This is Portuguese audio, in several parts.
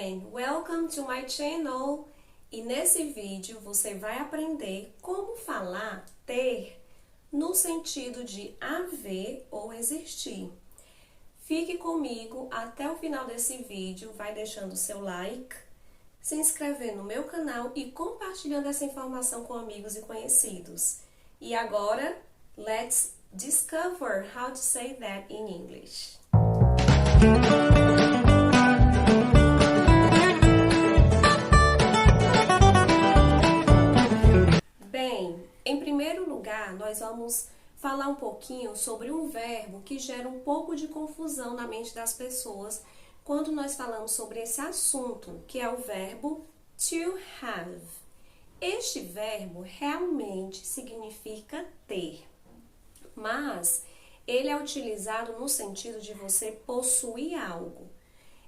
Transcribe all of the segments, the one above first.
again! Welcome to my channel! E nesse vídeo você vai aprender como falar ter no sentido de haver ou existir. Fique comigo até o final desse vídeo, vai deixando seu like, se inscrever no meu canal e compartilhando essa informação com amigos e conhecidos. E agora, let's discover how to say that in English. Bem, em primeiro lugar, nós vamos falar um pouquinho sobre um verbo que gera um pouco de confusão na mente das pessoas quando nós falamos sobre esse assunto, que é o verbo to have. Este verbo realmente significa ter, mas ele é utilizado no sentido de você possuir algo.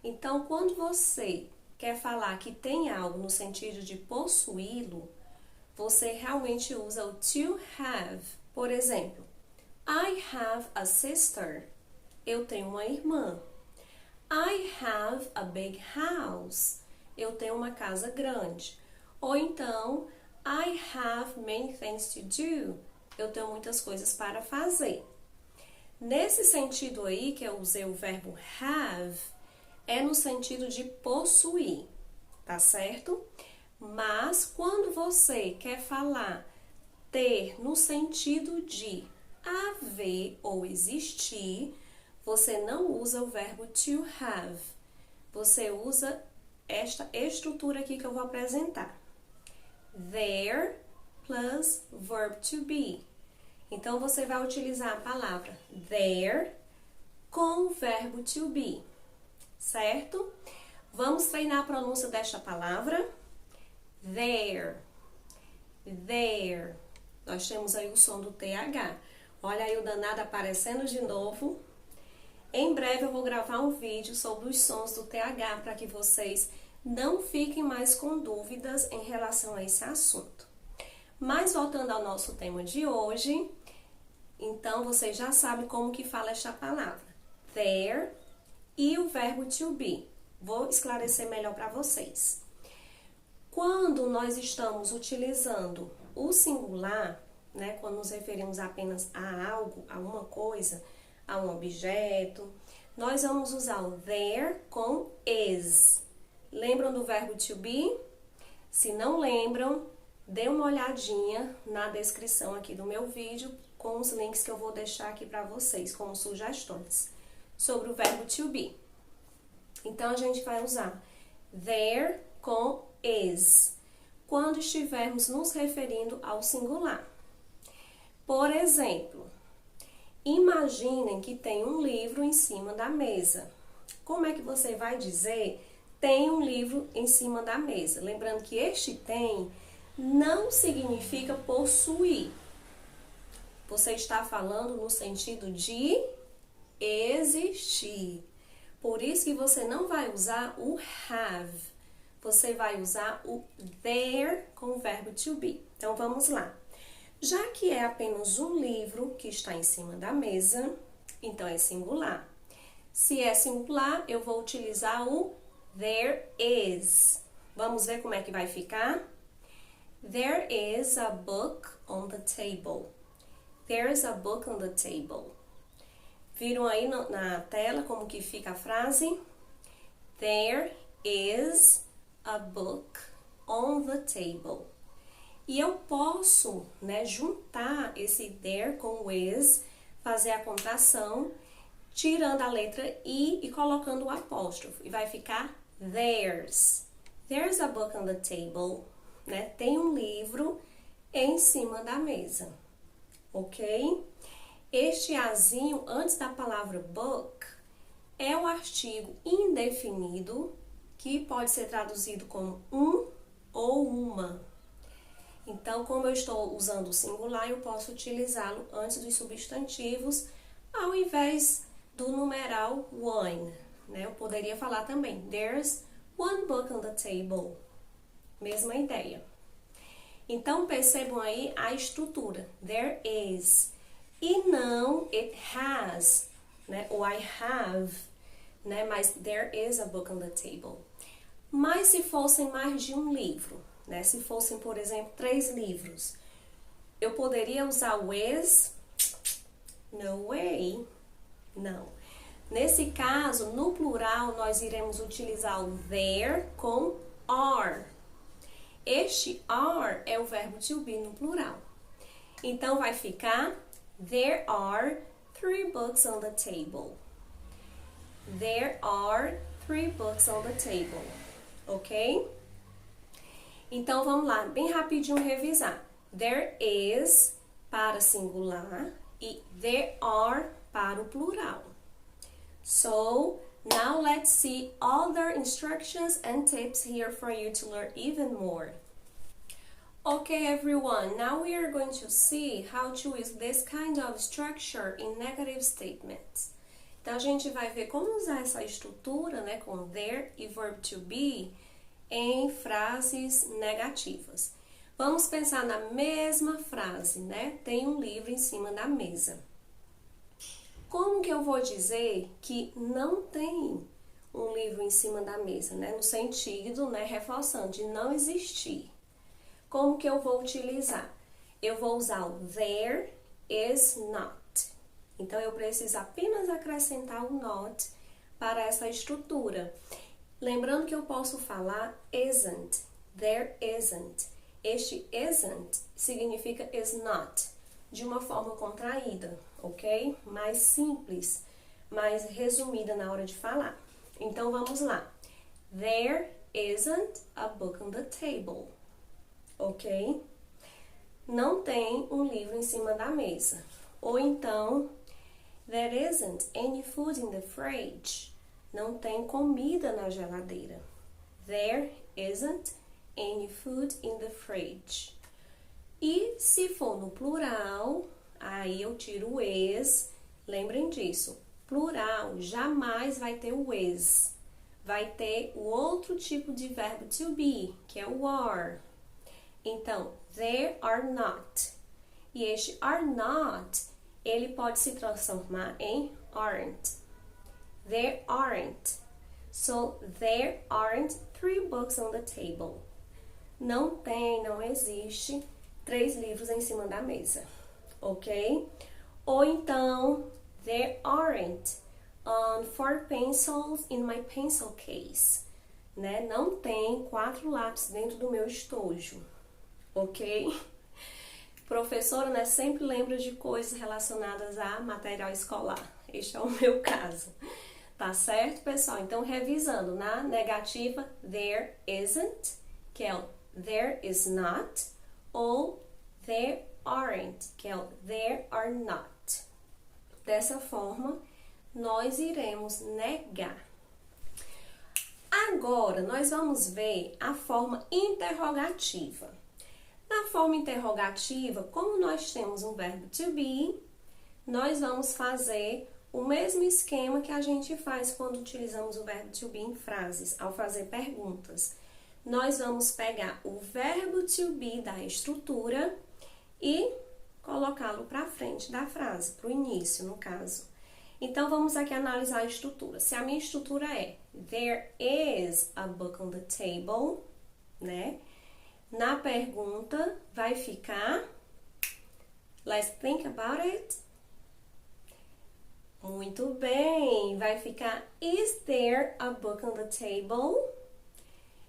Então, quando você quer falar que tem algo no sentido de possuí-lo, você realmente usa o to have. Por exemplo, I have a sister. Eu tenho uma irmã. I have a big house. Eu tenho uma casa grande. Ou então, I have many things to do. Eu tenho muitas coisas para fazer. Nesse sentido aí, que eu usei o verbo have, é no sentido de possuir, tá certo? Mas quando você quer falar ter no sentido de haver ou existir, você não usa o verbo to have. Você usa esta estrutura aqui que eu vou apresentar. There plus verb to be. Então, você vai utilizar a palavra there com o verbo to be, certo? Vamos treinar a pronúncia desta palavra. There, there. Nós temos aí o som do TH. Olha aí o danado aparecendo de novo. Em breve eu vou gravar um vídeo sobre os sons do TH para que vocês não fiquem mais com dúvidas em relação a esse assunto. Mas voltando ao nosso tema de hoje, então vocês já sabem como que fala esta palavra. There e o verbo to be. Vou esclarecer melhor para vocês. Quando nós estamos utilizando o singular, né, quando nos referimos apenas a algo, a uma coisa, a um objeto, nós vamos usar o there com is. Lembram do verbo to be? Se não lembram, dê uma olhadinha na descrição aqui do meu vídeo com os links que eu vou deixar aqui para vocês, como sugestões sobre o verbo to be. Então, a gente vai usar there com is, quando estivermos nos referindo ao singular. Por exemplo, imaginem que tem um livro em cima da mesa. Como é que você vai dizer tem um livro em cima da mesa? Lembrando que este tem não significa possuir. Você está falando no sentido de existir. Por isso que você não vai usar o have. Você vai usar o there com o verbo to be. Então, vamos lá. Já que é apenas um livro que está em cima da mesa, então é singular. Se é singular, eu vou utilizar o there is. Vamos ver como é que vai ficar? There is a book on the table. There is a book on the table. Viram aí na tela como que fica a frase? There is a book on the table. E eu posso, né, juntar esse there com o is, fazer a contração, tirando a letra I e colocando o apóstrofo. E vai ficar theirs. There's a book on the table. Né? Tem um livro em cima da mesa. Ok? Este azinho antes da palavra book é o artigo indefinido que pode ser traduzido como um ou uma. Então, como eu estou usando o singular, eu posso utilizá-lo antes dos substantivos, ao invés do numeral one. Né? Eu poderia falar também, there's one book on the table. Mesma ideia. Então, percebam aí a estrutura. There is. E não it has, né? Ou I have, né? Mas there is a book on the table. Mas se fossem mais de um livro, né? Se fossem, por exemplo, 3 livros, eu poderia usar o is? No way. Não. Nesse caso, no plural, nós iremos utilizar o there com are. Este are é o verbo to be no plural. Então, vai ficar there are 3 books on the table. There are 3 books on the table. Ok? Então, vamos lá, bem rapidinho revisar. There is para singular e there are para o plural. So, now let's see other instructions and tips here for you to learn even more. Okay, everyone, now we are going to see how to use this kind of structure in negative statements. Então, a gente vai ver como usar essa estrutura, né, com there e verb to be em frases negativas. Vamos pensar na mesma frase, né? Tem um livro em cima da mesa. Como que eu vou dizer que não tem um livro em cima da mesa, né? No sentido, né, reforçando, de não existir. Como que eu vou utilizar? Eu vou usar o there is not. Então, eu preciso apenas acrescentar o not para essa estrutura. Lembrando que eu posso falar isn't, there isn't. Este isn't significa is not, de uma forma contraída, ok? Mais simples, mais resumida na hora de falar. Então, vamos lá. There isn't a book on the table, ok? Não tem um livro em cima da mesa. Ou então, there isn't any food in the fridge. Não tem comida na geladeira. There isn't any food in the fridge. E se for no plural, aí eu tiro o is. Lembrem disso. Plural jamais vai ter o is. Vai ter o outro tipo de verbo to be, que é o are. Então, there are not. E este are not, ele pode se transformar em aren't. There aren't. So, there aren't 3 books on the table. Não tem, não existe 3 livros em cima da mesa. Ok? Ou então, there aren't 4 pencils in my pencil case. Né? Não tem 4 lápis dentro do meu estojo. Ok? Professora, né, sempre lembra de coisas relacionadas a material escolar. Este é o meu caso. Tá certo, pessoal? Então, revisando, na negativa, there isn't, que é o there is not, ou there aren't, que é o there are not. Dessa forma, nós iremos negar. Agora, nós vamos ver a forma interrogativa. Na forma interrogativa, como nós temos um verbo to be, nós vamos fazer o mesmo esquema que a gente faz quando utilizamos o verbo to be em frases, ao fazer perguntas. Nós vamos pegar o verbo to be da estrutura e colocá-lo para frente da frase, para o início, no caso. Então, vamos aqui analisar a estrutura. Se a minha estrutura é there is a book on the table, né? Na pergunta vai ficar let's think about it. Muito bem, vai ficar is there a book on the table?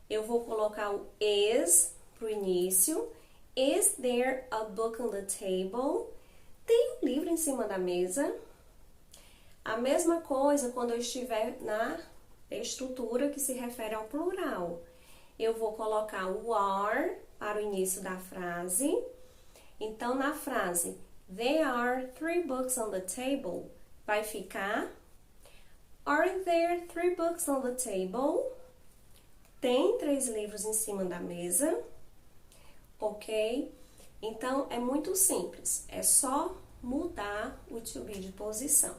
Eu vou colocar o is pro início. Is there a book on the table? Tem um livro em cima da mesa? A mesma coisa quando eu estiver na estrutura que se refere ao plural. Eu vou colocar o are para o início da frase. Então, na frase, there are 3 books on the table, vai ficar are there 3 books on the table? Tem 3 livros em cima da mesa, ok? Então, é muito simples, é só mudar o to be de posição.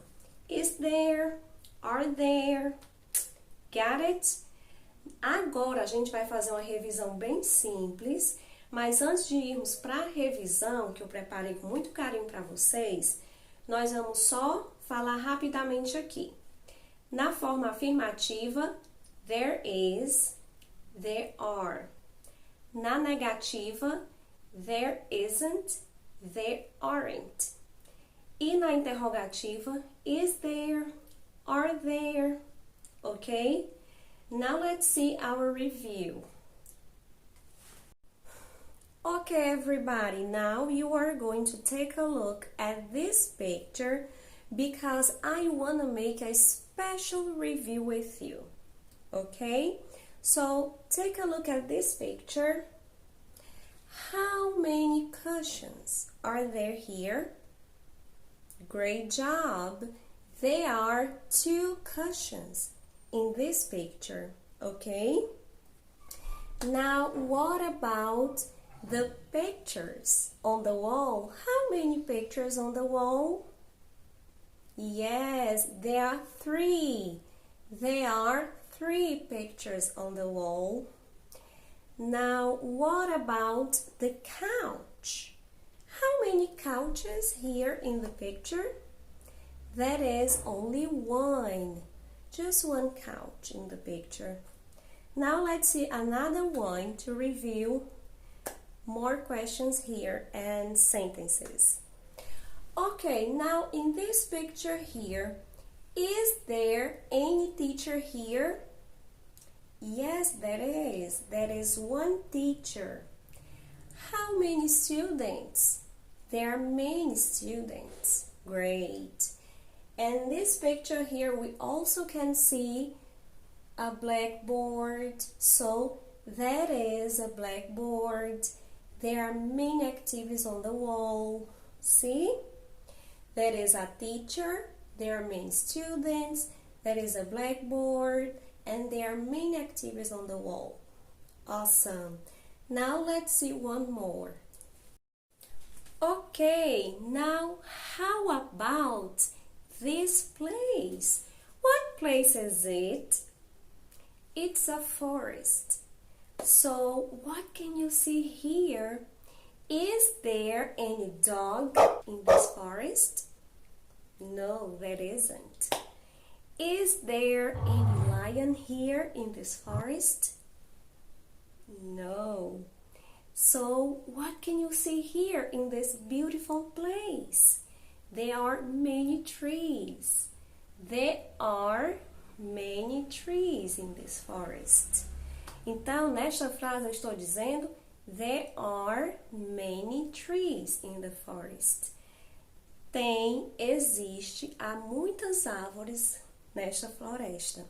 Is there? Are there? Got it? Agora, a gente vai fazer uma revisão bem simples, mas antes de irmos para a revisão, que eu preparei com muito carinho para vocês, nós vamos só falar rapidamente aqui. Na forma afirmativa, there is, there are. Na negativa, there isn't, there aren't. E na interrogativa, is there, are there, okay? Now let's see our review. Okay, everybody, now you are going to take a look at this picture because I want to make a special review with you, okay? So, take a look at this picture. How many cushions are there here? Great job! There are 2 cushions in this picture, okay? Now, what about the pictures on the wall? How many pictures on the wall? Yes, there are 3. There are 3 pictures on the wall. Now, what about the couch? How many couches here in the picture? That is only 1. Just 1 couch in the picture. Now, let's see another one to review more questions here and sentences. Okay, now in this picture here, is there any teacher here? Yes, there is. There is 1 teacher. How many students? There are many students. Great. And this picture here, we also can see a blackboard. So that is a blackboard. There are many activities on the wall. See? That is a teacher. There are many students. That is a blackboard. And there are many activities on the wall. Awesome. Now let's see one more. Okay, now how about this place? What place is it? It's a forest. So what can you see here? Is there any dog in this forest? No, there isn't. Is there any lion here in this forest? No. So what can you see here in this beautiful place? There are many trees. There are many trees in this forest. Então, nesta frase eu estou dizendo there are many trees in the forest. Existe, há muitas árvores nesta floresta.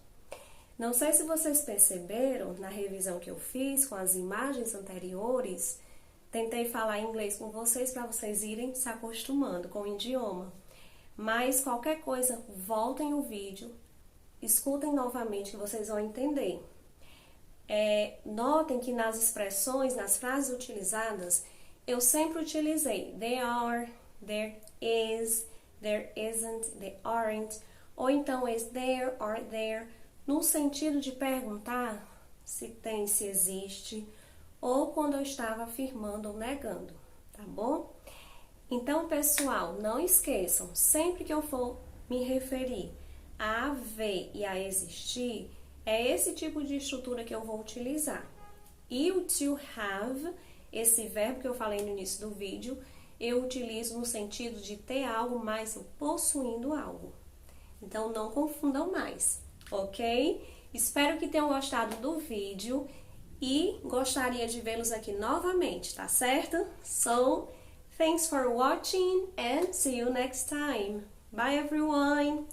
Não sei se vocês perceberam na revisão que eu fiz com as imagens anteriores, tentei falar inglês com vocês para vocês irem se acostumando com o idioma. Mas qualquer coisa, voltem o vídeo, escutem novamente que vocês vão entender. Notem que nas expressões, nas frases utilizadas, eu sempre utilizei there are, there is, there isn't, there aren't, ou então is there, are there, no sentido de perguntar se tem, se existe, ou quando eu estava afirmando ou negando, tá bom? Então, pessoal, não esqueçam, sempre que eu for me referir a haver e a existir, é esse tipo de estrutura que eu vou utilizar. E o to have, esse verbo que eu falei no início do vídeo, eu utilizo no sentido de ter algo, mas eu possuindo algo. Então, não confundam mais, ok? Espero que tenham gostado do vídeo e gostaria de vê-los aqui novamente, tá certo? So, thanks for watching and see you next time. Bye, everyone!